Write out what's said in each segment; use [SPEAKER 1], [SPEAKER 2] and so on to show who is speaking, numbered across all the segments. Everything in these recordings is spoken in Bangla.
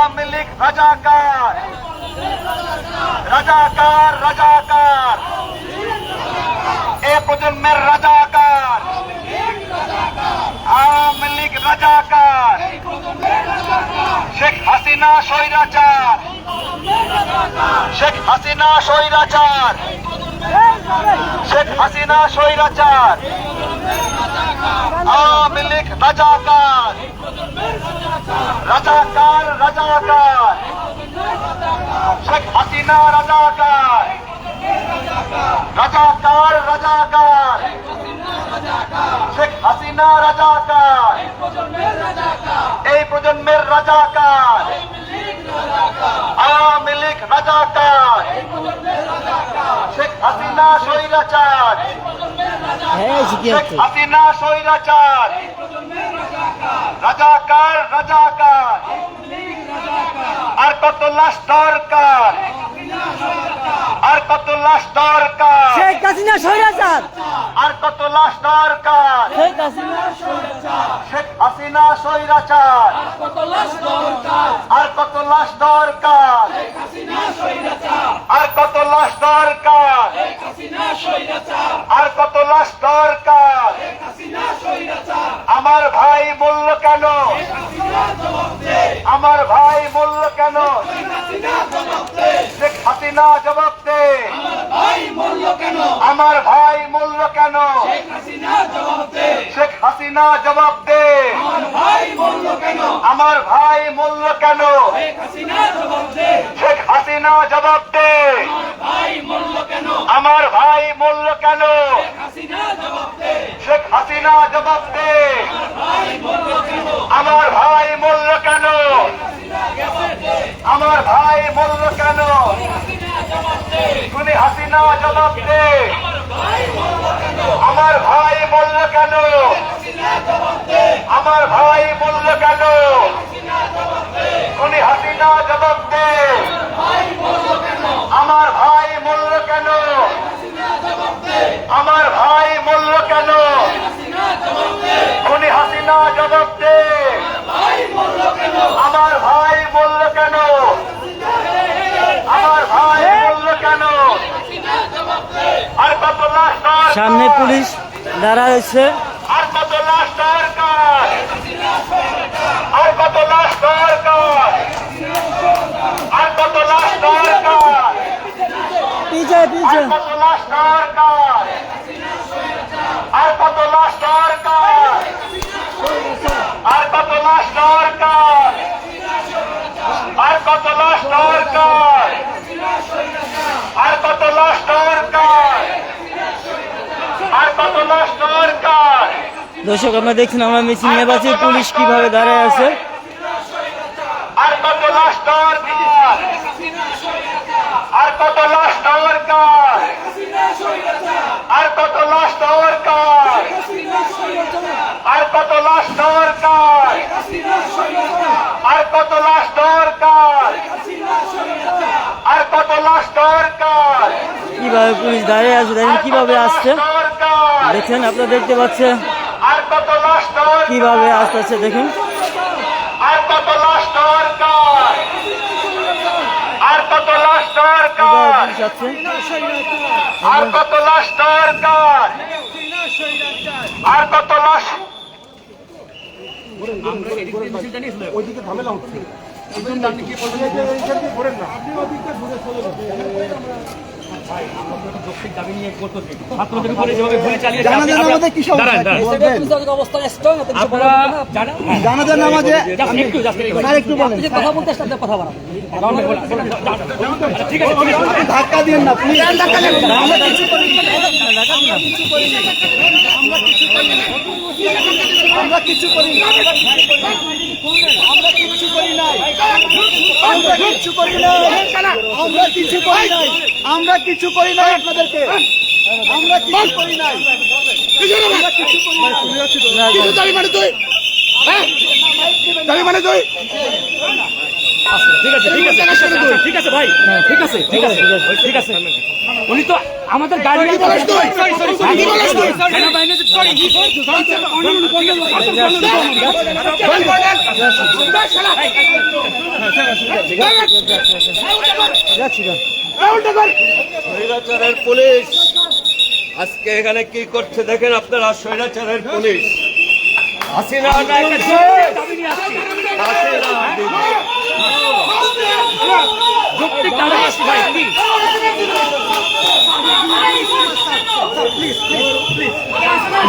[SPEAKER 1] আওয়ামী লীগ রাজাকার, রাজাকার রাজাকার, এ প্রজন্মের রাজাকার, আওয়ামী লীগ রাজাকার, শেখ হাসিনা স্বৈরাচার, শেখ হাসিনা স্বৈরাচার, শেখ হাসিনা স্বৈরাচার, আওয়ামী লীগ রাজাকার, রাজাকার রাজাকার, শেখ হাসিনা রাজাকার, রাজাকার রাজাকার, শেখ হাসিনা রাজাকার, এই প্রজন্মের রাজাকার, আওয়ামী লীগ রাজাকার, শেখ হাসিনা স্বৈরাচার, শেখ হাসিনা স্বৈরাচার, রাজাকার রাজাকার, আর কত লাশ দরকার, আর কত লাশ দরকার,
[SPEAKER 2] শেখ হাসিনা স্বৈরাচার,
[SPEAKER 1] আর কত লাশ দরকার,
[SPEAKER 2] শেখ হাসিনা স্বৈরাচার,
[SPEAKER 1] শেখ হাসিনা স্বৈরাচার, আর কত লাশ দরকার, আর কত লাশ দরকার, আর কত লাশ দরকার, আমার ভাই বলল কেন, আমার ভাই বলল কেন, শেখ হাসিনা জবাব দে, আমার ভাই মূল্য কেন, শেখ হাসিনা জবাব দে, আমার ভাই মূল্য কেন, শেখ হাসিনা জবাব দে, আমার ভাই মূল্য কেন, শেখ হাসিনা জবাব দে, আমার ভাই মূল্য কেন, আমার ভাই মূল্য কেন, খুনি হাসিনা জবাব দে, আমার ভাই মূল্য কেন, আমার ভাই মূল্য কেন, খুনি হাসিনা জবাব দে, আমার ভাই মূল্য কেন, আমার ভাই মূল্য কেন, খুনি হাসিনা জবাব দে, আমার ভাই মূল্য কেন, আমার ভাই মূল্য কেন, আর কত লাশ দরকার,
[SPEAKER 2] সামনে পুলিশ দাঁড়া রয়েছে,
[SPEAKER 1] আর কত লাশ দরকার, আর কত লাশ দরকার, আর কত লাশ দরকার,
[SPEAKER 2] পিছে পিছে,
[SPEAKER 1] আর কত লাশ দরকার, আর কত লাশ দরকার, আর কত লাশ দরকার, আর কত লাশ দরকার, আর কত লাশ দরকার, আর কত লাশ দরকার।
[SPEAKER 2] দর্শক আমরা দেখছেন আমরা মিছিল নিয়ে পাচ্ছি পুলিশ কিভাবে দাঁড়ায় আছে,
[SPEAKER 1] আর কত লাশ দরকার, আর কত লাশ দরকার, আর কত লাশ দরকার, আর কত লাশ দরকার, আর কত লাশ দরকার, আর কত লাশ দরকার,
[SPEAKER 2] কিভাবে পুলিশ দাঁড়িয়ে আছে দেখেন কিভাবে আসছে, দেখছেন আপনারা দেখতে পাচ্ছেন
[SPEAKER 1] আর কত লাশ দরকার,
[SPEAKER 2] কিভাবে আসতেছে দেখুন,
[SPEAKER 1] আর কত লাশ দরকার, আর কত লাশ
[SPEAKER 2] কিভাবে
[SPEAKER 1] দরকার,
[SPEAKER 2] পুলিশ আসছে,
[SPEAKER 1] আর কত লাশ দরকার, আর কত লাশ,
[SPEAKER 3] ওইদিকে ঝামেলা হচ্ছে জানাজার নামাজে একটু বলেন, কথা বলতে কথা বাড়াবো, ধাক্কা দিন না প্লিজ, আমরা কিছু করি না, আমরা কিছু করি না, আমরা কিছু করি না, আমরা কিছু করি নাই, আমরা কিছু করি নাই, আমরা কিছু করি নাই, আমরা কিছু করি নাই আপনাদেরকে, আমরা কিছু করি নাই, আমরা কিছু করি নাই, কিছু দাবি মানে তুই, দাবি মানে তুই
[SPEAKER 4] ঠিক আছে ঠিক আছে ঠিক আছে ভাই ঠিক আছে ঠিক আছে ঠিক আছে উনি তো আমাদের গাড়ি
[SPEAKER 5] স্বৈরাচারের পুলিশ আজকে এখানে কি করছে দেখেন আপনারা। স্বৈরাচারের পুলিশ হাসিনা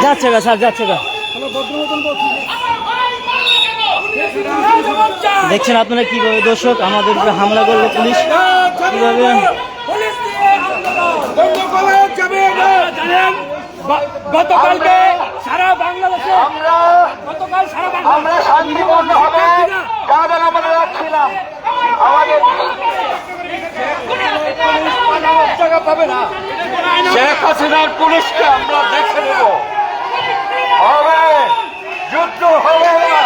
[SPEAKER 2] যাচ্ছে গা স্যার, যাচ্ছে গা। দেখছেন আপনারা কিভাবে দর্শক আমাদের উপরে হামলা করলো পুলিশ, কিভাবে
[SPEAKER 4] গতকালকে সারা বাংলাদেশে গতকাল সারা
[SPEAKER 1] আমরা শান্তিপূর্ণভাবে গান আমরা রাখছিলাম। আমাদের
[SPEAKER 5] জায়গা পাবে না। শেখ হাসিনার পুলিশকে আমরা দেখে নেব।
[SPEAKER 1] হবে যুদ্ধ হবে না,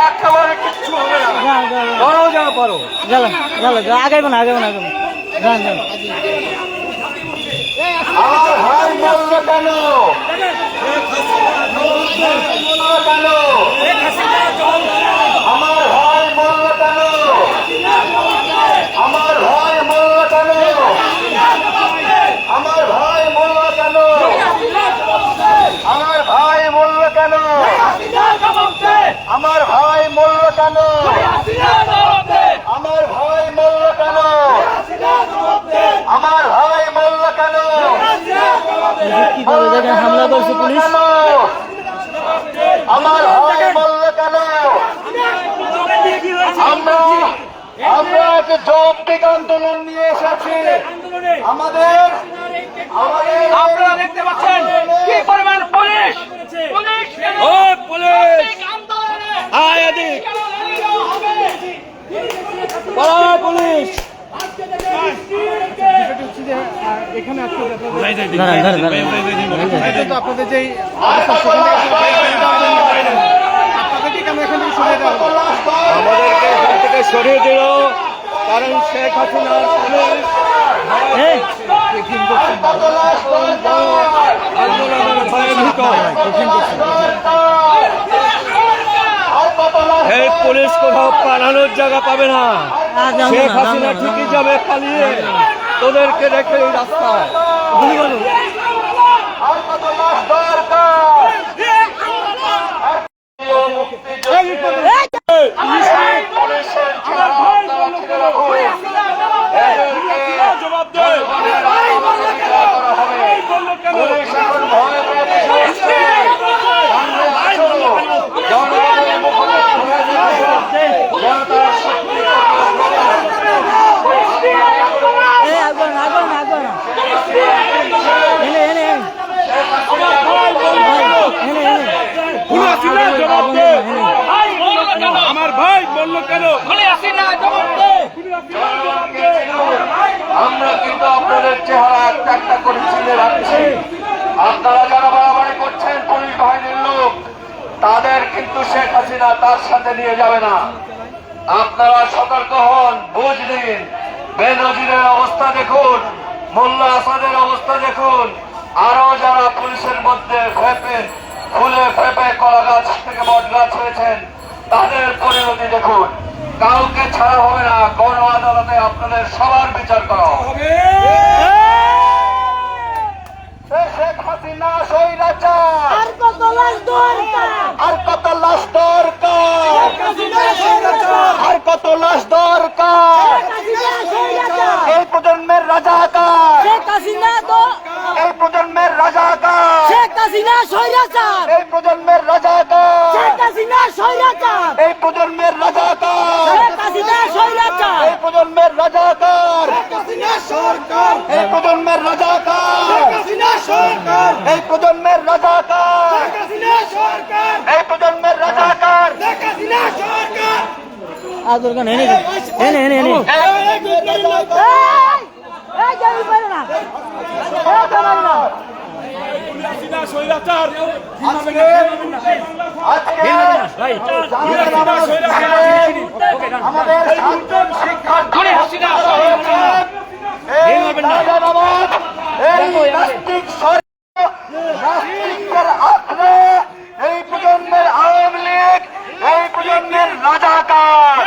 [SPEAKER 1] একেবারে কিচ্ছু হবে না।
[SPEAKER 5] বড় জায়গা পারো
[SPEAKER 2] আগাইব না, আগাইব না, আগাইব না। যান, যান।
[SPEAKER 1] আমার ভাই মরল কেন? কেন আমার ভাই মরল কেন? আমার ভাই মরল কেন? আমার ভাই মরল কেন? আমার ভাই মরল কেন? আমার ভাই মরল কেন? আমার ভাই মরল কেন? আমার ভাই মরল কেন?
[SPEAKER 2] কিভাবে দেখেন হামলা করছে পুলিশ।
[SPEAKER 1] আমার ভাই মরল কেন? আমরা একটা যৌক্তিক আন্দোলন নিয়ে এসেছি। আমাদের
[SPEAKER 4] আপনারা দেখতে পাচ্ছেন কি পরিমাণ পুলিশ
[SPEAKER 5] ও পুলিশ আয় এদিক পালা পুলিশ।
[SPEAKER 2] দাঁড়ান, দাঁড়ান, দাঁড়ান।
[SPEAKER 3] আপনাদের যেই আপনাদেরকে কেন এখান থেকে সরিয়ে দেওয়া হলো?
[SPEAKER 5] আমাদেরকে এখান থেকে সরিয়ে দিল কারণ শেখ হাসিনার পুলিশ
[SPEAKER 2] এই,
[SPEAKER 5] আন্দোলনের ভয়ে ভীত। এই পুলিশ কোথাও পালানোর জায়গা পাবে না।
[SPEAKER 2] আর যাবো
[SPEAKER 5] শেখ
[SPEAKER 2] না,
[SPEAKER 5] হাসিনা
[SPEAKER 2] যাবো না,
[SPEAKER 5] ঠিকই যাবে পালিয়ে, তোদেরকে রেখে এই রাস্তায়।
[SPEAKER 2] গুলি করো।
[SPEAKER 1] আর কত লাশ দরকার? পুলিশের চেহারা আপনারা চিনে রাখুন।
[SPEAKER 4] জবাব দেয়
[SPEAKER 1] পুলিশ এখন ভয় পেয়ে গেছে। সামনে আসো, জনগণের মুখোমুখি হয়ে যাবে। জনতার শক্তি
[SPEAKER 2] এই, আগো না, আগো না, আগো না। এনে, এনে, এনে। এনে, এনে।
[SPEAKER 4] জবাব দে আমার ভাই বললো কেন
[SPEAKER 1] আমরা কিন্তু আপনাদের চেহারা একটা একটা করে চিনে রাখছি। আপনারা যারা বাড়াবাড়ি করছেন পুলিশ বাহিনীর লোক, তাদের কিন্তু শেখ হাসিনা তার সাথে নিয়ে যাবে না। আপনারা সতর্ক হন, বুঝ দিন। বেনজিরের অবস্থা দেখুন, মোল্লা আসাদের অবস্থা দেখুন, আরো যারা পুলিশের মধ্যে ফুলে ফেপে কলা গাছ থেকে বট গাছ হয়েছেন, তাদের পরিণতি দেখুন। কাউকে ছাড়া হবে না। গণ আদালতে আপনাদের সবার বিচার করা হবে। শেখ হাসিনা স্বৈরাচার। আর কত লাশ দরকার? আর কত লাশ দরকার? এই প্রজন্মের রাজাকার, এই প্রজন্মের রাজাকার, এই প্রজন্মের রাজাকার, এই প্রজন্মের রাজাকার, এই প্রজন্মের রাজাকার, এই প্রজন্মের রাজাকার, এই প্রজন্মের রাজাকার, এই প্রজন্মের রাজাকার।
[SPEAKER 2] আদর গান এনে, এনে, এনে, এনে।
[SPEAKER 3] এই
[SPEAKER 1] আমাদের শিক্ষার্থী নাস্তিকদের আঁকড়ে এই প্রজন্মের আওয়ামী লীগ, এই প্রজন্মের রাজাকার,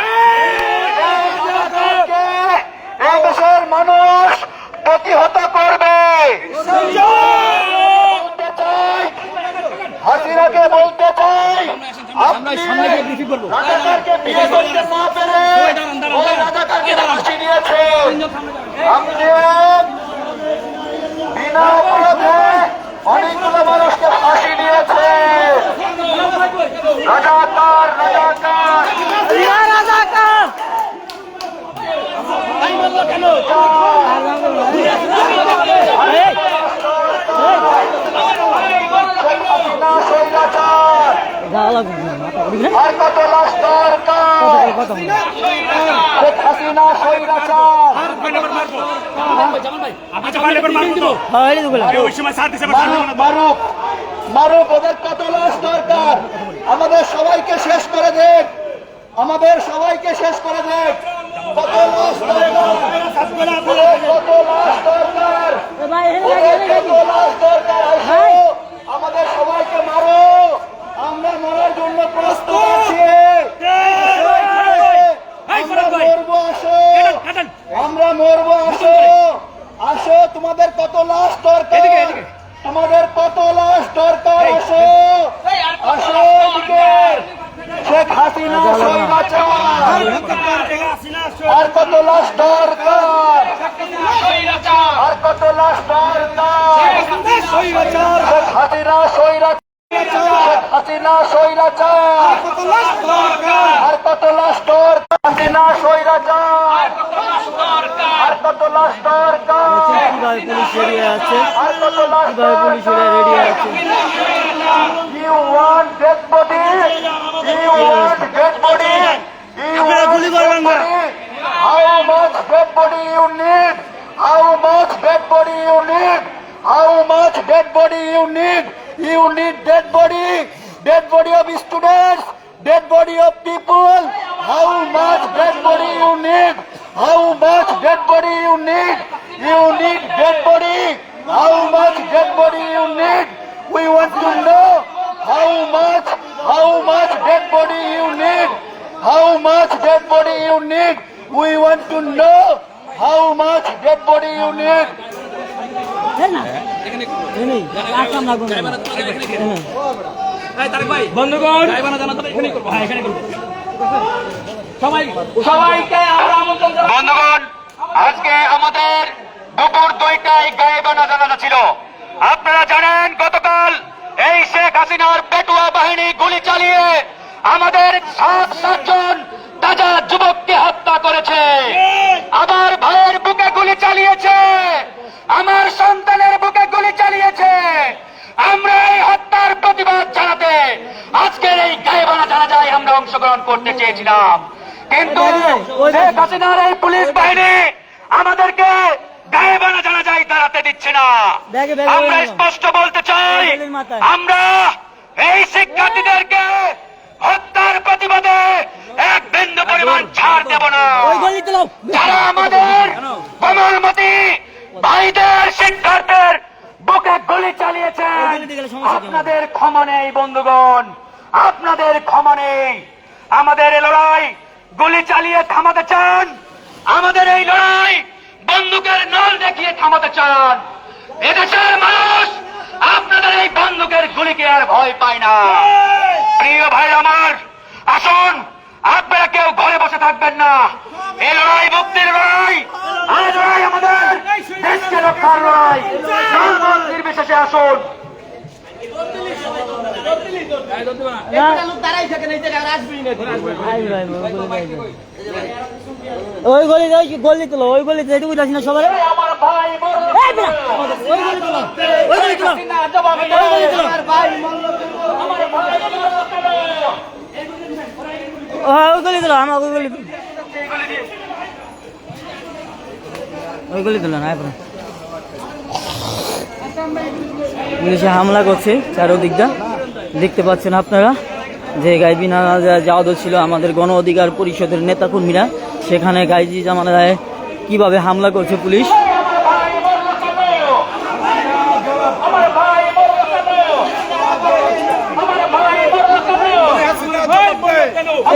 [SPEAKER 1] এই দেশের মানুষ প্রতিহত করবে। বলতে চাই, হাসিনাকে বলতে চাই, আপনি রাজাকারকে বিয়ে করতে না পেরে ওই রাজাকারকে ফাঁসি দিয়েছেন। আপনি বিনা অপরাধে অনেকগুলো মানুষকে ফাঁসি দিয়েছে। রাজাকার রাজাকার আর কত লাশ দরকার? শেখ হাসিনা স্বৈরাচার। মারুক মারুক, ওদের কত লাশ দরকার? আমাদের সবাইকে শেষ করে দেন, আমাদের সবাইকে শেষ করে দেন। কত লাশ দরকার? কত লাশ দরকার? কত লাশ দরকার? আসো, আমাদের সবাইকে মারো, আমরা মরার জন্য প্রস্তুত আছি। আমরা মরবো, আসো, আমরা মরবো, আসো, আসো। তোমাদের কত লাশ দরকার? তোমাদের কত লাশ দরকার? আসো, আসো এদিকে। শেখ হাসিনা স্বৈরাচার। আর কত লাশ দরকার? আর কত লাশ দরকার? শেখ হাসিনা স্বৈরাচার। শেখ হাসিনা স্বৈরাচার। আর কত লাশ দরকার? হাসিনা স্বৈরাচার। আর কত লাশ দরকার?
[SPEAKER 2] কিভাবে পুলিশ রেডি আছে,
[SPEAKER 1] আর কত লাশ
[SPEAKER 2] কিভাবে পুলিশ রেডি আছে।
[SPEAKER 1] You want dead body? You want dead body? You want dead body? How much dead body you need? How much dead body you need? How much dead body you need? You need dead body? Dead body of students? Dead body of people? How much dead body you need? How much dead body you need? You need dead body? How much dead body you need? We want to know how much dead body you need? How much dead body you need? We want to know how much dead body you need?
[SPEAKER 4] বন্ধুগণ সবাইকে আমরা আমন্ত্রণ জানাই।
[SPEAKER 1] বন্ধুগণ, আজকে আমাদের দুপুর 2টায় গায়েবানা জানাজা ছিল। আপনারা জানেন গতকাল এই শেখ হাসিনার পেটুয়া বাহিনী গুলি চালিয়ে আমাদের 7 তাজা যুবককে হত্যা করেছে। আমার ভাইয়ের বুকে গুলি চালিয়েছে, আমার সন্তানের বুকে গুলি চালিয়েছে। আমরা এই হত্যার প্রতিবাদ জানাতে আজকের এই গায়েবানা জানাজায় আমরা অংশগ্রহণ করতে চেয়েছিলাম, কিন্তু শেখ হাসিনার এই পুলিশ বাহিনী আমাদেরকে গায়েবানা জানাজায় দাঁড়াতে দিচ্ছে না। আমরা স্পষ্ট বলতে চাই, আমরা এই শিক্ষার্থীদেরকে হত্যার প্রতিবাদে এক বিন্দু পরিমাণ ছাড় দেব না। যারা আমাদের কোমলমতি ভাইদের শিক্ষার্থীর বুকে গুলি চালিয়েছেন, আপনাদের ক্ষমা নেই বন্ধুগণ, আপনাদের ক্ষমা নেই। আমাদের এই লড়াই গুলি চালিয়ে থামাতে চান, আমাদের এই লড়াই বন্দুকের নল দেখিয়ে থামাতে চান। এদেশের মানুষ আপনাদের এই বন্দুকের গুলিকে আর ভয় পায় না। প্রিয় ভাই আমার, আসুন, আপনারা কেউ ঘরে বসে থাকবেন না। এই লড়াই মুক্তির লড়াই, এই লড়াই আমাদের দেশকে রক্ষার লড়াই। দল নির্বিশেষে আসুন।
[SPEAKER 2] ওই গলি গলি তোলো, ওই গলি যেটুকু যাচ্ছি না সবার
[SPEAKER 1] আমার ভাই
[SPEAKER 2] ওই গলি তোলো, ওই গলি তোলো, ওই গলি তোলো। ওই গলি তোলো, আমার ওই গলি তোলো, ওই গলি তোলো না। পুলিশে হামলা করছে চারোদিকটা দেখতে পাচ্ছেন আপনারা যে গাইবি যাওয়া ছিল আমাদের গণ অধিকার পরিষদের নেতাকর্মীরা সেখানে গাইজি জামানায় কিভাবে হামলা করছে পুলিশ।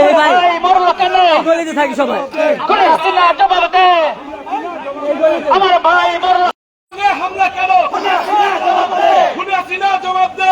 [SPEAKER 2] এই ভাই গলিতে থাকি সবাই
[SPEAKER 1] আমার ভাই
[SPEAKER 4] হামলা কেন খুনি হাসিনা জবাব দে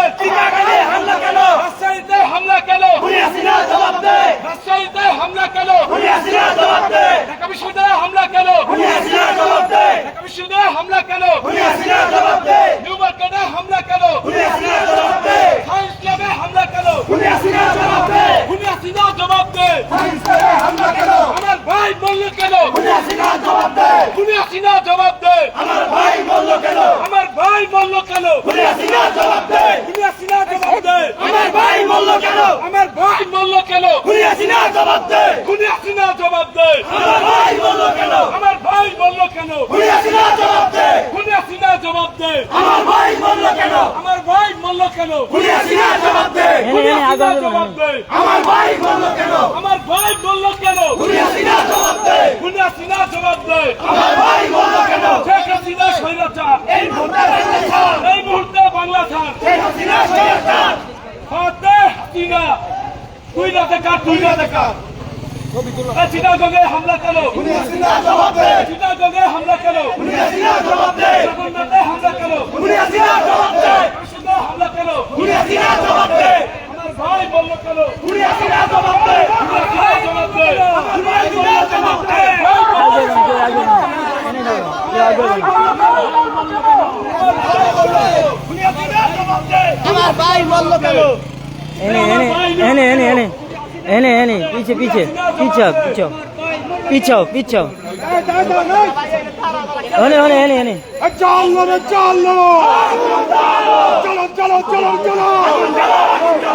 [SPEAKER 4] হামলা কেন রাজশাহীতে হামলা কেন খুনি হাসিনা জবাব দে রাজশাহীতে হামলা কেন খুনি হাসিনা জবাব দে ঢাকা বিশ্ববিদ্যালয়ে হামলা কেন খুনি হাসিনা জবাব দে ঢাকা বিশ্ববিদ্যালয়ে হামলা কেন খুনি হাসিনা জবাব দে নিউ মার্কেটে হামলা কেন খুনি হাসিনা জবাব দে সায়েন্স ক্লাবে হামলা কেন খুনি হাসিনা জবাব দে খুনি হাসিনা জবাব দে সায়েন্স ক্লাবে হামলা কেন আমার ভাই বলল কেন খুনি হাসিনা জবাব দে খুনি হাসিনা জবাব দে আমার ভাই বলল কেন আমার ভাই বলল কেন খুনি হাসিনা জবাব দে খুনি হাসিনা জবাব দে আমার ভাই বলল কেন আমার ভাই বলল কেন খুনি হাসিনা জবাব দে খুনি হাসিনা জবাব দে আমার ভাই বলল কেন আমার ভাই বলল কেন খুনি হাসিনা জবাব দে খুনি হাসিনা জবাব দে আমার ভাই বলল কেন আমার ভাই বলল কেন খুনি হাসিনা জবাব দে খুনি হাসিনা জবাব দে আমার ভাই বলল কেন আমার ভাই বলল কেন খুনি হাসিনা জবাব দে খুনি হাসিনা জবাব দে আমার ভাই বলল কেন শেখ হাসিনা স্বৈরাচার এই মুহূর্তে বাংলা ছাড় শেখ হাসিনা স্বৈরাচার হাতে হাসিনা তুই না দেখা চিটাগঙ্গে হামলা কেন খুনি হাসিনা জবাব দে চিটাগঙ্গে হামলা কেন খুনি হাসিনা জবাব দে জগন্নাথে হামলা কেন খুনি হাসিনা জবাব দে কৃষ্ণে হামলা কেন খুনি হাসিনা জবাব দে আমার ভাই বলল কেন খুনি হাসিনা জবাব দে খুনি হাসিনা জবাব দে খুনি হাসিনা জবাব দে
[SPEAKER 3] আমার ভাই বলল কেন
[SPEAKER 2] এনে পিছে পিছাও এনে
[SPEAKER 3] চলো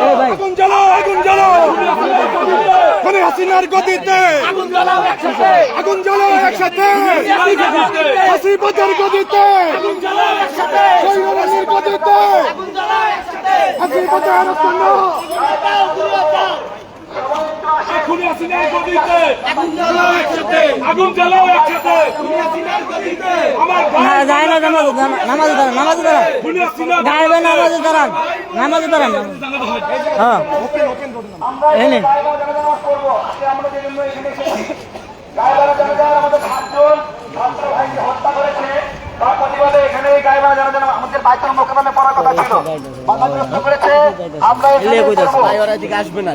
[SPEAKER 2] এই ভাই
[SPEAKER 3] আগুন জ্বালো খুনি হাসিনার গদিতে আগুন জ্বালো একসাথে হাসিবাদের গদিতে সৈন্যবাহিনীর গদিতে হাসিবাদের জন্য
[SPEAKER 4] খুনি হাসিনার গদিতে আগুন জ্বালাও একসাথে খুনি হাসিনার গদিতে আমার ভাই
[SPEAKER 2] যায় না নামাজে দাঁড়ান
[SPEAKER 4] খুনি হাসিনা
[SPEAKER 2] গাইবে নামাজে দাঁড়ান হ্যাঁ এনে
[SPEAKER 1] আমাদের 7 জন ছাত্র ভাইকে হত্যা করেছে তার প্রতিবাদে এখানে গায়েবানা জানা আমাদের বাইতুল মোকাররমে পড়ার কথা ছিল বাধাগ্রস্ত করেছে আমরা
[SPEAKER 2] এলে কই যাচ্ছে
[SPEAKER 3] ভাই ওরা এদিকে আসবে না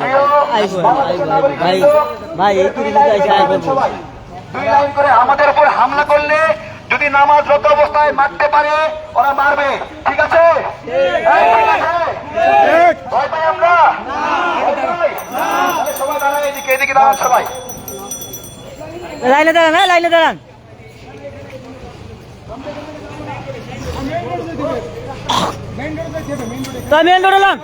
[SPEAKER 2] ভাই এই কি
[SPEAKER 1] সবাই 2 লাইন করে আমাদের উপর হামলা করলে যদি নামাজরত অবস্থায় মারতে পারে ওরা মারবে ঠিক আছে ভয় পাই আমরা সবাই দাঁড়ান এদিকে দাঁড়ান সবাই
[SPEAKER 2] লাইনে দাঁড়ান তাই মেন রোড এলাম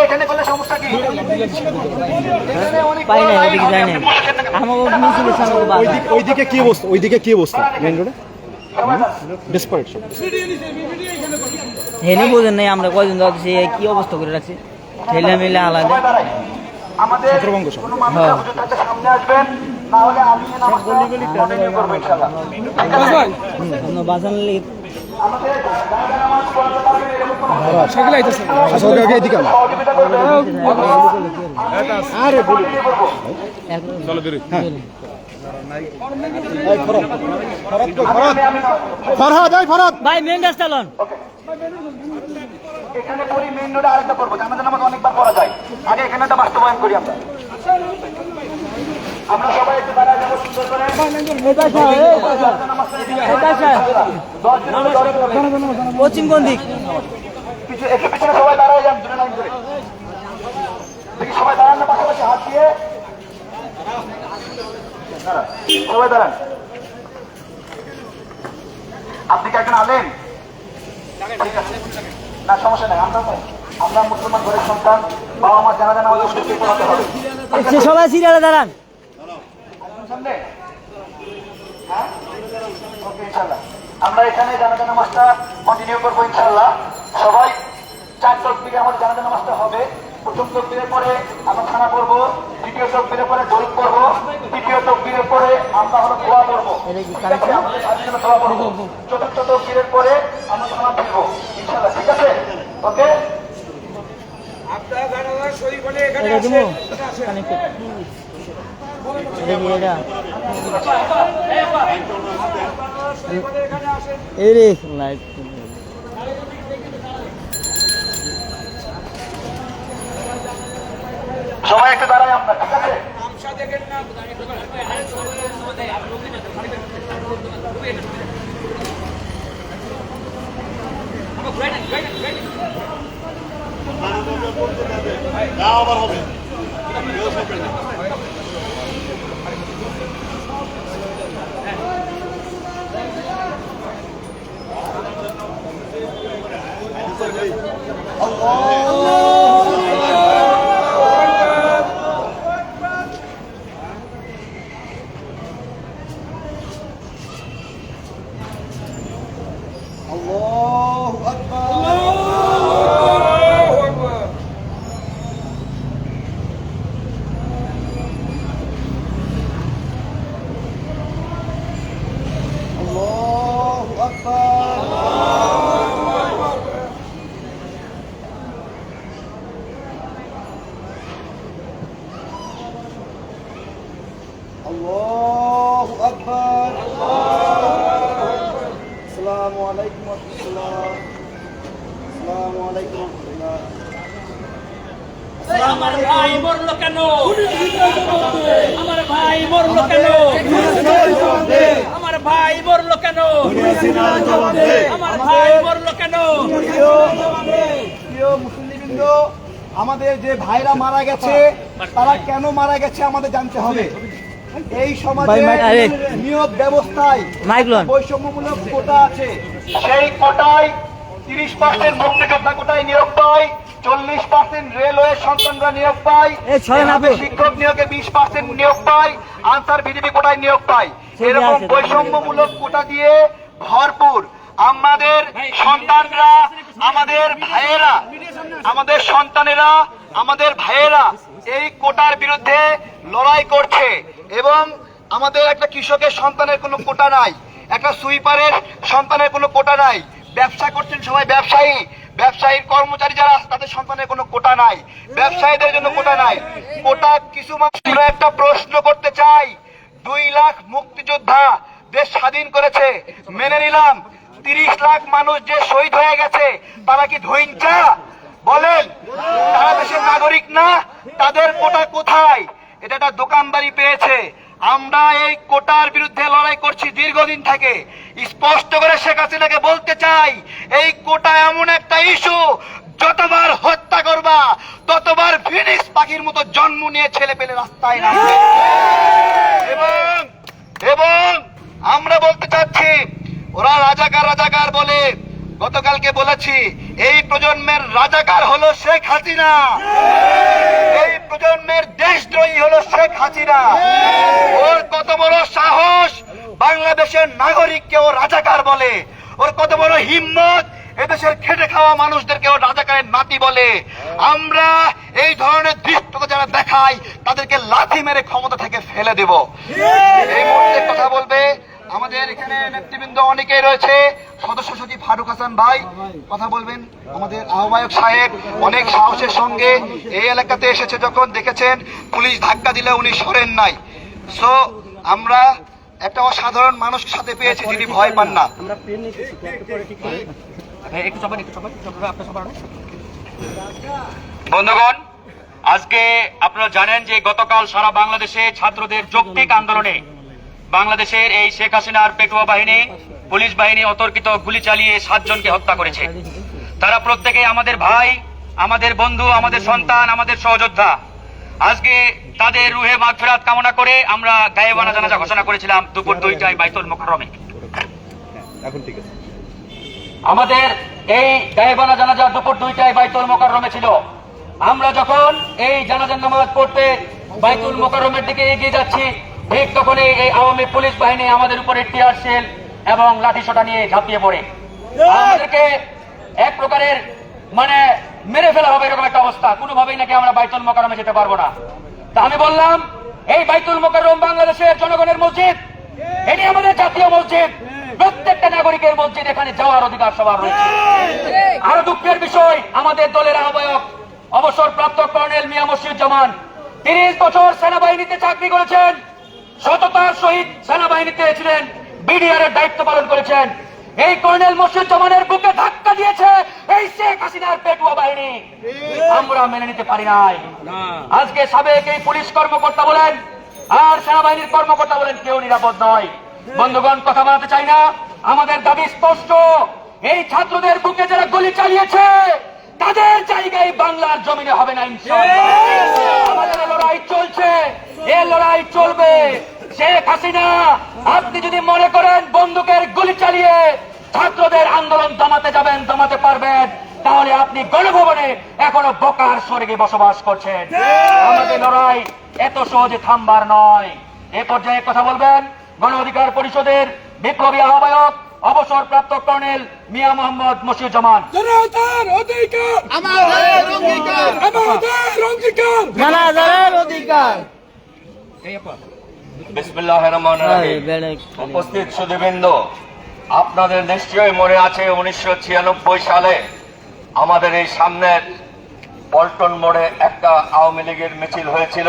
[SPEAKER 1] এখানে করলে সমস্যা কি
[SPEAKER 2] পাই না ওদিকে যাই না আমার মিছিল সামনে
[SPEAKER 6] ওইদিকে কি অবস্থা মেইন রোডে ডেসপারেট সব
[SPEAKER 2] হেনে বোঝেন নাই আমরা কয়জন যাচ্ছি কি অবস্থা করে রাখছি ঠেলে মিলে আলাদা
[SPEAKER 1] আমাদের কোনো মানুষ সামনে আসবেন না হলে আমি কন্টিনিউ করব ইনশাআল্লাহ
[SPEAKER 2] বাজান
[SPEAKER 1] আমাদের নামাজ পড়তে পারবেন এরকম
[SPEAKER 6] সকলে আইতাছে আসলে আগে এদিকে আনো
[SPEAKER 1] সহযোগিতা করবেন
[SPEAKER 6] আরে বলি
[SPEAKER 2] চলো বেরো হ্যাঁ
[SPEAKER 6] ফরহাদ
[SPEAKER 2] ভাই মেন রাস্তা লন
[SPEAKER 1] এখানে পরি মেইন রোডে আরেকটা করবো জানাজা নামাজ অনেকবার পড়া যায় আগে এখানে একটা বাস্তবায়ন করি আমরা সবাই একটু দাঁড়ায় যাবো সুন্দর করে
[SPEAKER 2] পশ্চিম কোন দিক
[SPEAKER 1] একটু পিছনে সবাই দাঁড়ায় যান 2 লাইন করে দেখি সবাই দাঁড়ান না পাশাপাশি হাত দিয়ে সবাই দাঁড়ান আপনি কি একজন আলেন ঠিক আছে না সমস্যা নাই আমরা মুসলমান ঘরের সন্তান বাবা মা জানাজা নামাজ পড়তে হবে
[SPEAKER 2] সবাই সিরিয়ালে দাঁড়ান
[SPEAKER 3] সামনে হ্যাঁ ওকে ইনশাআল্লাহ আমরা এখানে জানাজা নামাজটা কন্টিনিউ করবো ইনশাআল্লাহ সবাই 4 তাকবীরে আমাদের জানাজা নামাজটা হবে প্রথম তাকবীরের পরে আমরা খানা পড়বো দ্বিতীয় তাকবীরের পরে দরুদ পড়বো তৃতীয় তাকবীরের পরে আমরা হলো দোয়া করবো ঠিক আছে আমাদের সাথে সাথে দোয়া করবো চতুর্থ তাকবীরের পরে আমরা খানা ফিরবো ইনশাআল্লাহ ঠিক আছে ওকে
[SPEAKER 4] আপনারা জানাজার শরীফ হলে এখানে
[SPEAKER 2] এটা
[SPEAKER 4] আসেন।
[SPEAKER 2] দেবো কানেক্টেড এটা এই রে লাইভ
[SPEAKER 3] সবাই একটু দাঁড়াই আমরা ঠিক আছে
[SPEAKER 4] গামছা দেখেন না
[SPEAKER 3] আল্লাহু আকবার আল্লাহু আকবার আল্লাহু আকবার আসসালামু আলাইকুম ওয়া রাহমাতুল্লাহ আসসালামু আলাইকুম ওয়া রাহমাতুল্লাহ
[SPEAKER 7] আমার ভাই মরলো কেন আমার ভাই মরলো কেন আমার ভাই মরলো কেন আমার ভাই মরলো কেন
[SPEAKER 3] প্রিয় মুসলিমবৃন্দ আমাদের যে ভাইরা মারা গেছে তারা কেন মারা গেছে আমাদের জানতে হবে এই সমাজে
[SPEAKER 2] ভাই, মাইক, আরে।
[SPEAKER 3] নিয়োগ ব্যবস্থায়
[SPEAKER 2] মাইক লন।
[SPEAKER 3] বৈষম্যমূলক কোটা আছে সেই কোটায় 30% মুক্তিযোদ্ধা কোটায় নিয়োগ পায় 40% রেলওয়ে সন্তানরা নিয়োগ পায়
[SPEAKER 2] এই ছড়েন আপু।
[SPEAKER 3] এভাবে শিক্ষক নিয়োগে 20% নিয়োগ পায় আনসার বিজেপি কোটায় নিয়োগ পায়
[SPEAKER 2] সেই
[SPEAKER 3] এরকম
[SPEAKER 2] আছে।
[SPEAKER 3] বৈষম্যমূলক কোটা দিয়ে ভরপুর আমাদের সন্তানরা আমাদের ভাইয়েরা আমাদের সন্তানেরা আমাদের ভাইয়েরা এই কোটার বিরুদ্ধে লড়াই করছে এবং আমাদের একটা কৃষকের সন্তানের কোনো কোটা নাই একটা সুইপারের সন্তানের কোনো কোটা নাই ব্যবসা করছেন সবাই ব্যবসায়ীর কর্মচারী যারা আছে তাদের সন্তানের কোনো কোটা নাই ব্যবসায়ীদের জন্য কোটা নাই কোটা কিছু মানুষ আমরা একটা প্রশ্ন করতে চাই 2 লাখ মুক্তিযোদ্ধা দেশ স্বাধীন করেছে মেনে নিলাম 30 লাখ মানুষ যে শহীদ হয়ে গেছে তারা কি ধৈর্যা বলেন তারা দেশের নাগরিক না তাদের কোটা কোথায় এটা একটা দোকানদারি পেয়েছে আমরা এই কোটার বিরুদ্ধে লড়াই করছি দীর্ঘদিন থেকে স্পষ্ট করে শেখ হাসিনাকে বলতে চাই এই কোটা এমন একটা ইস্যু যতবার হত্যা করবা ততবার ফিনিক্স পাখির মতো জন্ম নিয়ে ছেলে পেলে রাস্তায় নামবে এবং আমরা বলতে চাচ্ছি ওরা রাজাকার বলে গতকালকে বলেছি এই প্রজন্মের রাজাকার হলো শেখ হাসিনা এই প্রজন্মের দেশদ্রোহী হলো শেখ হাসিনা ওর কত বড় সাহস বাংলাদেশের নাগরিককে ও রাজাকার বলে ওর কত বড় হিম্মত এদেশের খেটে খাওয়া মানুষদেরকে ও রাজাকারের নাতি বলে আমরা এই ধরনের ধৃষ্টতা যারা দেখাই তাদেরকে লাথি মেরে ক্ষমতা থেকে ফেলে দেব এই মুহূর্তে কথা বলবে আমাদের এখানে নেতৃবৃন্দ অনেকেই রয়েছে সদস্য সচিব ফারুক হাসান ভাই কথা বলবেন আমাদের আহ্বায়ক সাহেব অনেক সাহসের সঙ্গে এই এলাকাতে এসেছে যখন দেখেছেন পুলিশ ধাক্কা দিলে উনি সরেন নাই সো আমরা একটা অসাধারণ মানুষের সাথে পেয়েছি যিনি ভয় পান না
[SPEAKER 7] বন্ধুগণ আজকে আপনারা জানেন যে গতকাল সারা বাংলাদেশে ছাত্রদের যৌক্তিক আন্দোলনে বাংলাদেশের এই শেখ হাসিনার পেটুয়া বাহিনী পুলিশ বাহিনী অতর্কিত গুলি চালিয়ে 7 জনকে হত্যা করেছে তারা প্রত্যেকে আমাদের ভাই আমাদের বন্ধু আমাদের সন্তান আমাদের সহযোদ্ধা আজকে তাদের রুহে মাগফিরাত কামনা করে আমরা গায়েবানা জানাজা ঘোষণা করেছিলাম দুপুর 2টায় বাইতুল মুকাররমে
[SPEAKER 6] এখন ঠিক আছে
[SPEAKER 7] আমাদের এই গায়েবানা জানাজা দুপুর 2টায় বাইতুল মুকাররমে ছিল আমরা যখন এই জানাজার নামাজ পড়তে বাইতুল মুকাররমের দিকে এগিয়ে যাচ্ছি ঠিক তখনই এই আওয়ামী পুলিশ বাহিনী আমাদের উপরে টিয়ার শেল এবং লাঠিসোঁটা নিয়ে ঝাঁপিয়ে পড়ে আমাদেরকে এক প্রকারের মানে মেরে ফেলা হবে এরকম একটা অবস্থা, কোনোভাবেই নাকি আমরা বাইতুল মোকাররমে যেতে পারবো না। তা আমি বললাম, এই বাইতুল মোকাররম বাংলাদেশের জনগণের মসজিদ, এটি আমাদের জাতীয় মসজিদ, প্রত্যেকটা নাগরিকের মসজিদ, এখানে যাওয়ার অধিকার সবার রয়েছে। আরো দুঃখের বিষয়, আমাদের দলের আহ্বায়ক অবসরপ্রাপ্ত কর্নেল মিয়া মশিউজ্জামান 30 বছর সেনাবাহিনীতে চাকরি করেছেন, সততার সহিত সেনাবাহিনীতে ছিলেন, বিডিআর এর দায়িত্ব পালন করেছেন। এই কর্নেল মশিউজ্জামানের বুকে ধাক্কা দিয়েছে এই শেখ হাসিনার পেটুয়া বাহিনী, আমরা মেনে নিতে পারি নাই। আজকে সাবেক এই পুলিশ কর্মকর্তা বলেন আর সেনাবাহিনীর কর্মকর্তা বলেন কেউ নিরাপদ নয়। বন্ধুগণ, কথা বলতে চাই না, আমাদের দাবি স্পষ্ট, এই ছাত্রদের বুকে যারা গুলি চালিয়েছে তাদের জায়গায় বাংলার জমিনে হবে না ইনশাআল্লাহ। আমাদের লড়াই চলছে, এই লড়াই চলবে। শেখ হাসিনা, আপনি যদি মনে করেন বন্দুকের গুলি চালিয়ে ছাত্রদের আন্দোলন দমাতে যাবেন, দমাতে পারবেন, তাহলে আপনি গণভবনে এখনো বোকার স্বর্গে বসবাস করছেন। আমাদের লড়াই এত সহজে থামবার নয়। এ পর্যায়ে কথা বলবেন গণ অধিকার পরিষদের বিপ্লবী আহ্বায়ক অবসরপ্রাপ্ত কর্নেল মিয়া মোহাম্মদ মশিউজ্জামান।
[SPEAKER 4] জনতার অধিকার
[SPEAKER 3] আমাদের অঙ্গীকার,
[SPEAKER 4] আমাদের অঙ্গীকার,
[SPEAKER 2] জনগণের অধিকার।
[SPEAKER 1] বিসমিল্লাহির রহমানির রহিম। উপস্থিত সুধীবৃন্দ, আপনাদের নিশ্চয়ই মনে আছে 1996 সালে আমাদের এই সামনের পল্টন মোড়ে একটা আওয়ামী লীগের মিছিল হয়েছিল।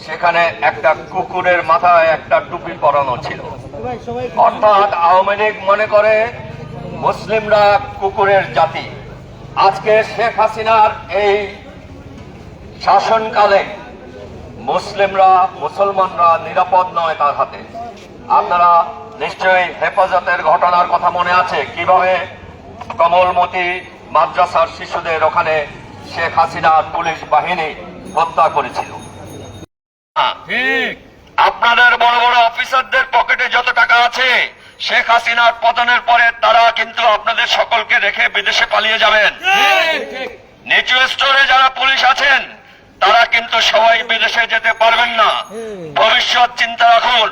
[SPEAKER 1] সেখানে একটা কুকুরের মাথায় একটা টুপি পরানো ছিল, অর্থাৎ আওয়ামী লীগ মনে করে মুসলিমরা কুকুরের জাতি। আজকে শেখ হাসিনার এই শাসনকালে মুসলমানরা নিরাপদ নয় তার হাতে। আপনারা নিশ্চয়ই হেফাজতের ঘটনার কথা মনে আছে, কিভাবে কমলমতি মাদ্রাসার শিশুদের ওখানে শেখ হাসিনার পুলিশ বাহিনী হত্যা করেছিল। আপনাদের বড় বড় অফিসারদের পকেটে যত টাকা আছে, শেখ হাসিনার পতনের পরে তারা কিন্তু আপনাদের সকলকে রেখে বিদেশে পালিয়ে যাবেন। নিচু স্তরে যারা পুলিশ আছেন তারা কিন্তু সবাই বিদেশে যেতে পারবেন না। ভবিষ্যৎ চিন্তা রাখুন,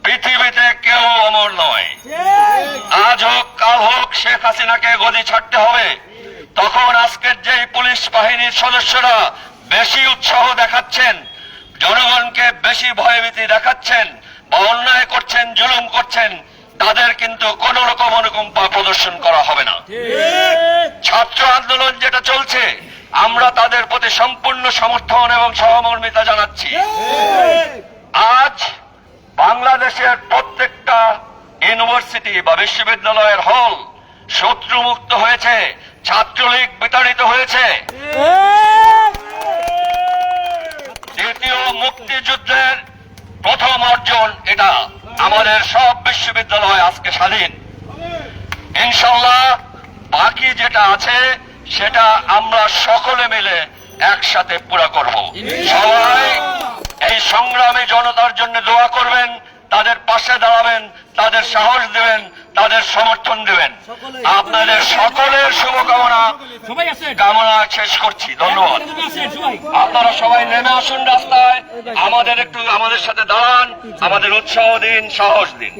[SPEAKER 1] পৃথিবীতে কেউ অমর নয়। আজ হোক কাল হোক শেখ হাসিনাকে গদি ছাড়তে হবে। তখন আজকের যে পুলিশ বাহিনীর সদস্যরা বেশি উৎসাহ দেখাচ্ছেন, জনগণকে বেশি ভয়ভীতি দেখাচ্ছেন বা অন্যায় করছেন, জুলুম করছেন, তাদের কিন্তু কোন রকম অনুকম্পা প্রদর্শন করা হবে না। ছাত্র আন্দোলন যেটা চলছে, আমরা তাদের প্রতি সম্পূর্ণ সমর্থন এবং সহমর্মিতা জানাচ্ছি। আজ বাংলাদেশের প্রত্যেকটা ইউনিভার্সিটি বা বিশ্ববিদ্যালয়ের হল শত্রুমুক্ত হয়েছে, ছাত্রলীগ বিতাড়িত হয়েছে। দ্বিতীয় মুক্তিযুদ্ধের প্রথম অর্জন এটা। আমাদের সব বিশ্ববিদ্যালয় আজকে স্বাধীন। ইনশাআল্লাহ বাকি যেটা আছে সেটা আমরা সকলে মিলে একসাথে পুরা করব। সবাই এই সংগ্রামী জনতার জন্য দোয়া করবেন, তাদের পাশে দাঁড়াবেন, তাদের সাহস দেবেন, তাদের সমর্থন দেবেন। আপনাদের সকলের শুভকামনা কামনা শেষ করছি। ধন্যবাদ। আপনারা সবাই নেমে আসুন রাস্তায়, আমাদের সাথে দাঁড়ান, আমাদের উৎসাহ দিন, সাহস দিন।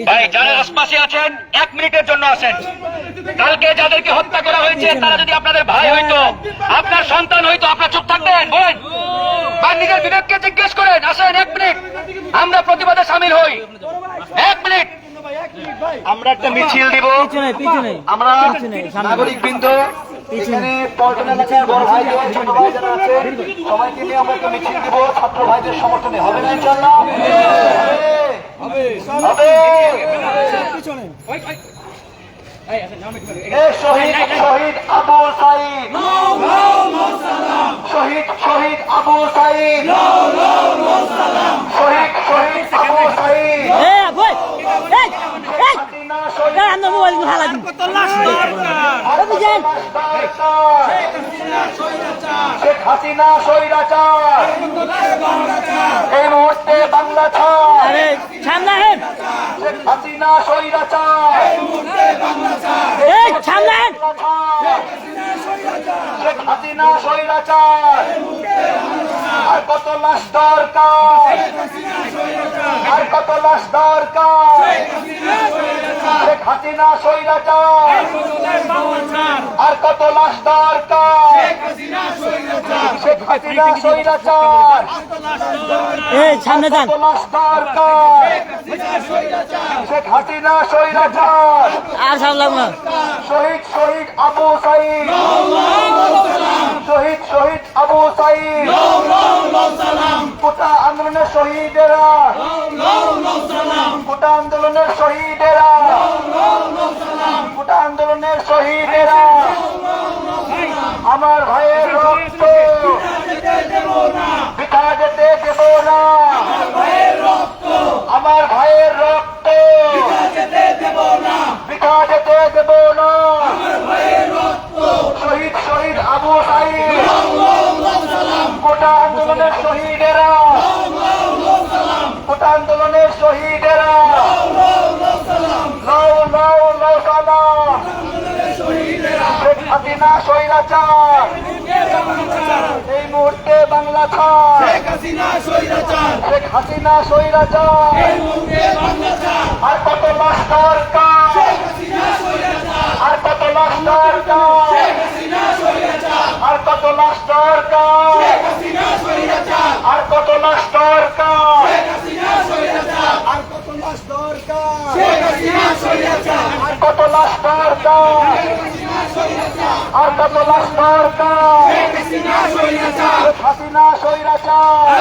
[SPEAKER 1] ভাই যারা আশপাশে আছেন 1 মিনিটের জন্য আসেন। কালকে যাদেরকে হত্যা করা হয়েছে তারা যদি আপনাদের ভাই হইতো, আপনার সন্তান হইতো, আপনার চুপ থাকতেন? বলেন ভাই, নিজের বিবেককে জিজ্ঞেস করেন। আসেন 1 মিনিট, আমরা প্রতিবাদে সামিল হই। 1 মিনিট আমরা একটা মিছিল দিব। আমরা নাগরিক বৃন্দ এখানে পল্টন এলাকার বড় ভাই ছোট ভাই যারা আছে সবাইকে নিয়ে আমরা একটা মিছিল দিব ছাত্র ভাইদের সমর্থনে। হবে না ইনশাআল্লাহ? হবে। শহীদ আবু সাঈদ, শহীদ আবু সাঈদ, শহীদ আবু সাঈদ। শেখ হাসিনা স্বৈরাচার, এই মুহূর্তে বাংলা ছাড়। শেখ হাসিনা স্বৈরাচার, শেখ হাসিনা স্বৈরাচার। আর কত লাশ দরকার, আর কত লাশ দরকার, শেখ হাসিনা স্বৈরাচার, আর কত লাশ দরকার, শেখ হাসিনা স্বৈরাচার,
[SPEAKER 2] এই সামনে যান।
[SPEAKER 1] কত লাশ দরকার, শেখ হাসিনা স্বৈরাচার,
[SPEAKER 2] আর সামলাম না।
[SPEAKER 1] শহীদ শহীদ আবু সাইদ, শহীদ শহীদ আবু সাইদ, কোটা আন্দোলনের শহীদেরা, কোটা আন্দোলনের শহীদেরা, কোটা আন্দোলনের শহীদেরা, আমার ভাইয়ের রক্ত বৃথা যেতে দেব না, আমার ভাইয়ের রক্ত বৃথা যেতে দেব না, শহীদ শহীদ আবু সাইদ, কোটা আন্দোলনের শহীদেরা, কোটা আন্দোলনের শহীদেরা, লও লও লও সালাম, শেখ হাসিনা স্বৈরাচার, এই মুহূর্তে বাংলা ছাড়, শেখ হাসিনা স্বৈরাচার, আর কত লাশ দরকার, আর কত লাশ দরকার, আর কত লাশ দরকার, আর কত লাশ দরকার,
[SPEAKER 3] আর কত লাশ দরকার,
[SPEAKER 1] আর কত লাশ দরকার, আর কত লাশ দরকার, শেখ হাসিনা স্বৈরাচার,